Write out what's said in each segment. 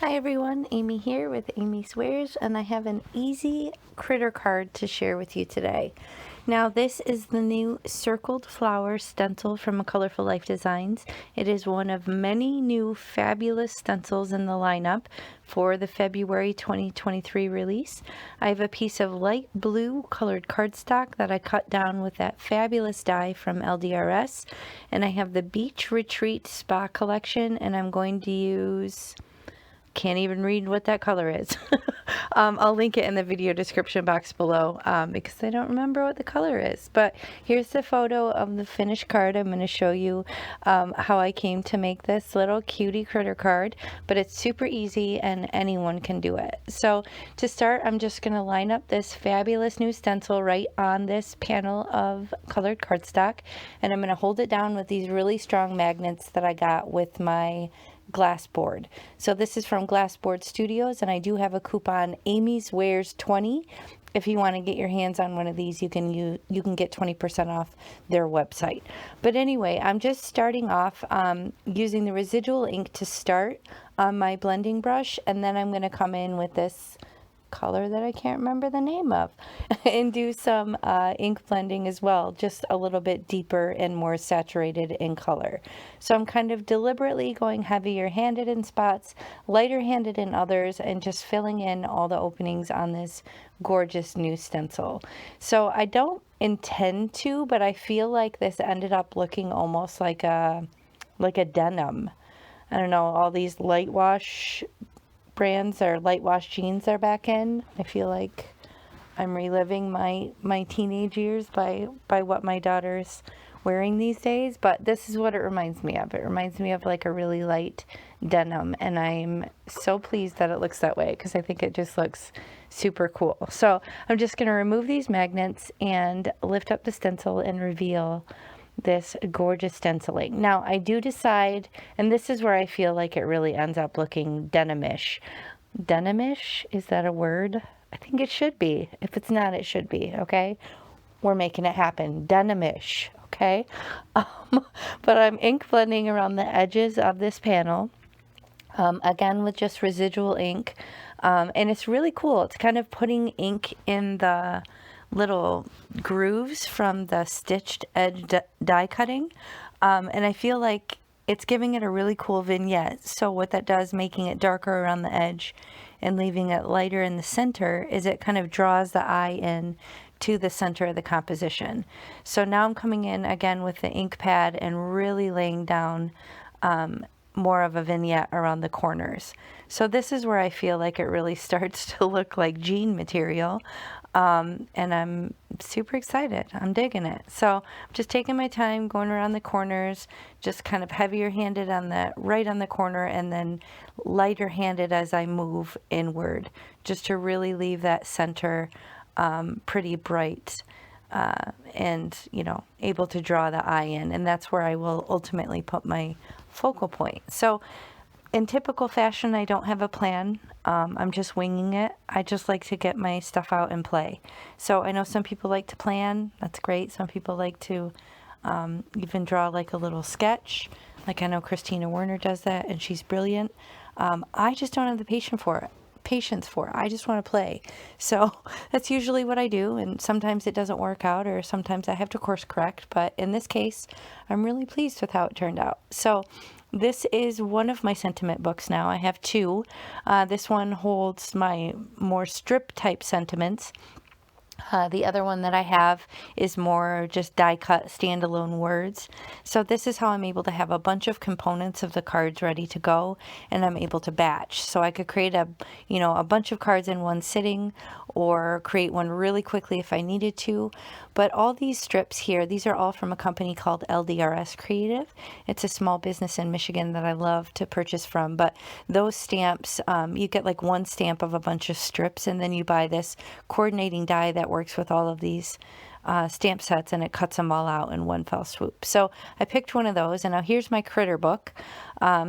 Hi everyone, Amy here with Amy Swears, and I have an easy critter card to share with you today. Now this is the new circled flower stencil from A Colorful Life Designs. It is one of many new fabulous stencils in the lineup for the February 2023 release. I have a piece of light blue colored cardstock that I cut down with that fabulous die from LDRS, and I have the Beach Retreat Spa collection, and I'm going to use... Can't even read what that color is. I'll link it in the video description box below because I don't remember what the color is. But here's the photo of the finished card. I'm going to show you how I came to make this little cutie critter card. But it's super easy and anyone can do it. So to start, I'm just going to line up this fabulous new stencil right on this panel of colored cardstock. And I'm going to hold it down with these really strong magnets that I got with my glass board. So this is from Glassboard Studios, and I do have a coupon Amy's Wears 20. If you want to get your hands on one of these, you can get 20% off their website. But anyway, I'm just starting off using the residual ink to start on my blending brush, and then I'm going to come in with this color that I can't remember the name of and do some ink blending as well, just a little bit deeper and more saturated in color. So I'm kind of deliberately going heavier handed in spots, lighter handed in others, and just filling in all the openings on this gorgeous new stencil. So I don't intend to, but I feel like this ended up looking almost like a denim. I don't know, all these light wash brands or light wash jeans are back in. I feel like I'm reliving my teenage years by what my daughter's wearing these days, but this is what it reminds me of. It reminds me of like a really light denim, and I'm so pleased that it looks that way because I think it just looks super cool. So I'm just going to remove these magnets and lift up the stencil and reveal this gorgeous stenciling. Now I do decide, and this is where I feel like it really ends up looking denimish. Denimish, is that a word? I think it should be. If it's not, it should be. Okay, we're making it happen. Denimish. Okay, but I'm ink blending around the edges of this panel, again with just residual ink, and it's really cool. It's kind of putting ink in the little grooves from the stitched edge die cutting, and I feel like it's giving it a really cool vignette. So what that does, making it darker around the edge and leaving it lighter in the center, is it kind of draws the eye in to the center of the composition. So now I'm coming in again with the ink pad and really laying down more of a vignette around the corners. So this is where I feel like it really starts to look like jean material. And I'm super excited. I'm digging it. So I'm just taking my time going around the corners, just kind of heavier handed on the right on the corner, and then lighter handed as I move inward, just to really leave that center pretty bright and, you know, able to draw the eye in. And that's where I will ultimately put my focal point. So in typical fashion, I don't have a plan. I'm just winging it. I just like to get my stuff out and play. So I know some people like to plan. That's great. Some people like to even draw like a little sketch. Like I know Christina Werner does that, and she's brilliant. I just don't have the patience for it. I just want to play. So that's usually what I do, and sometimes it doesn't work out, or sometimes I have to course correct, but in this case I'm really pleased with how it turned out. So this is one of my sentiment books now. I have two. This one holds my more strip type sentiments. The other one that I have is more just die cut standalone words. So this is how I'm able to have a bunch of components of the cards ready to go, and I'm able to batch. So I could create a bunch of cards in one sitting, or create one really quickly if I needed to. But all these strips here, these are all from a company called LDRS Creative. It's a small business in Michigan that I love to purchase from. But those stamps, you get like one stamp of a bunch of strips, and then you buy this coordinating die that works with all of these stamp sets, and it cuts them all out in one fell swoop. So I picked one of those, and now here's my critter book.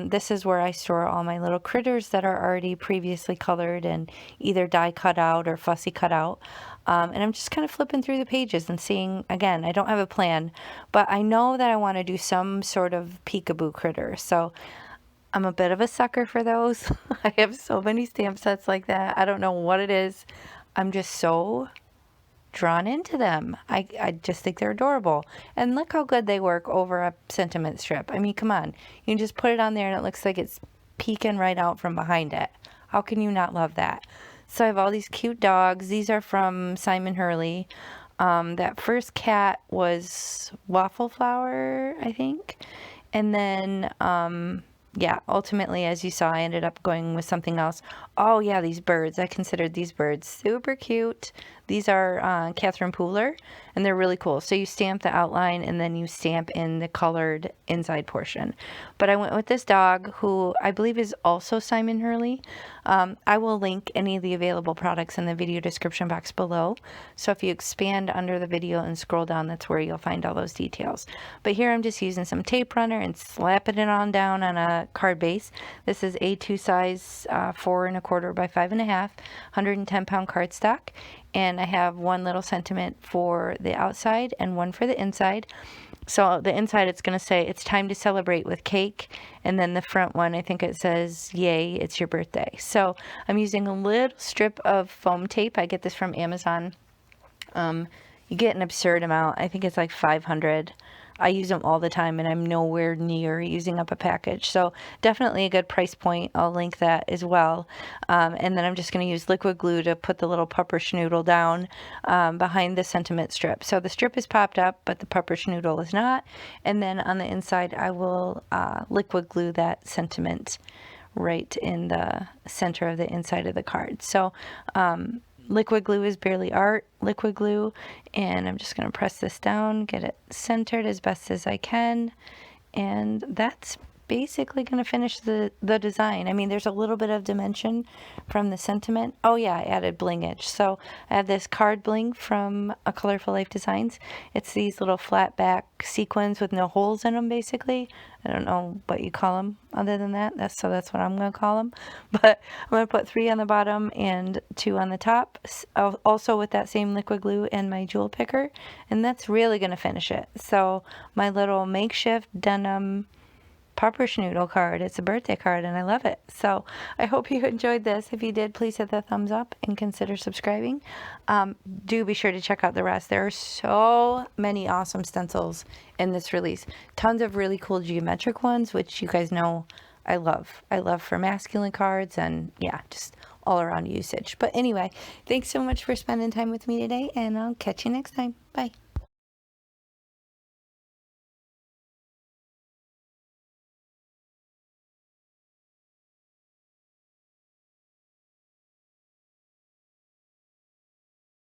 This is where I store all my little critters that are already previously colored and either die cut out or fussy cut out. And I'm just kind of flipping through the pages and seeing, again, I don't have a plan, but I know that I want to do some sort of peekaboo critter. So I'm a bit of a sucker for those. I have so many stamp sets like that. I don't know what it is. I'm just so drawn into them. I just think they're adorable. And look how good they work over a sentiment strip. I mean, come on. You can just put it on there and it looks like it's peeking right out from behind it. How can you not love that? So I have all these cute dogs. These are from Simon Hurley. That first cat was Waffle Flower, I think. And then, yeah, ultimately, as you saw, I ended up going with something else. Oh, yeah, these birds. I considered these birds super cute. These are Catherine Pooler, and they're really cool. So you stamp the outline, and then you stamp in the colored inside portion. But I went with this dog, who I believe is also Simon Hurley. I will link any of the available products in the video description box below. So if you expand under the video and scroll down, that's where you'll find all those details. But here I'm just using some tape runner and slapping it on down on a card base. This is A2 size, 4 1/4 by 5 1/2, 110-pound cardstock. And I have one little sentiment for the outside and one for the inside. So the inside, it's going to say, it's time to celebrate with cake. And then the front one, I think it says, yay, it's your birthday. So I'm using a little strip of foam tape. I get this from Amazon. You get an absurd amount. I think it's like 500. I use them all the time, and I'm nowhere near using up a package. So definitely a good price point. I'll link that as well. And then I'm just going to use liquid glue to put the little pupper schnoodle down behind the sentiment strip. So the strip is popped up, but the pupper schnoodle is not. And then on the inside, I will liquid glue that sentiment right in the center of the inside of the card. So liquid glue is barely art, liquid glue, and I'm just going to press this down, get it centered as best as I can, and that's basically going to finish the design. I mean, there's a little bit of dimension from the sentiment. Oh yeah, I added blingage. So I have this card bling from A Colorful Life Designs. It's these little flat back sequins with no holes in them, basically. I don't know what you call them other than that. That's what I'm going to call them. But I'm going to put 3 on the bottom and 2 on the top, also with that same liquid glue and my jewel picker. And that's really going to finish it. So my little makeshift denim pupper schnoodle card. It's a birthday card, and I love it. So I hope you enjoyed this. If you did, please hit the thumbs up and consider subscribing. Do be sure to check out the rest. There are so many awesome stencils in this release. Tons of really cool geometric ones, which you guys know I love. I love for masculine cards and, yeah, just all around usage. But anyway, thanks so much for spending time with me today, and I'll catch you next time. Bye.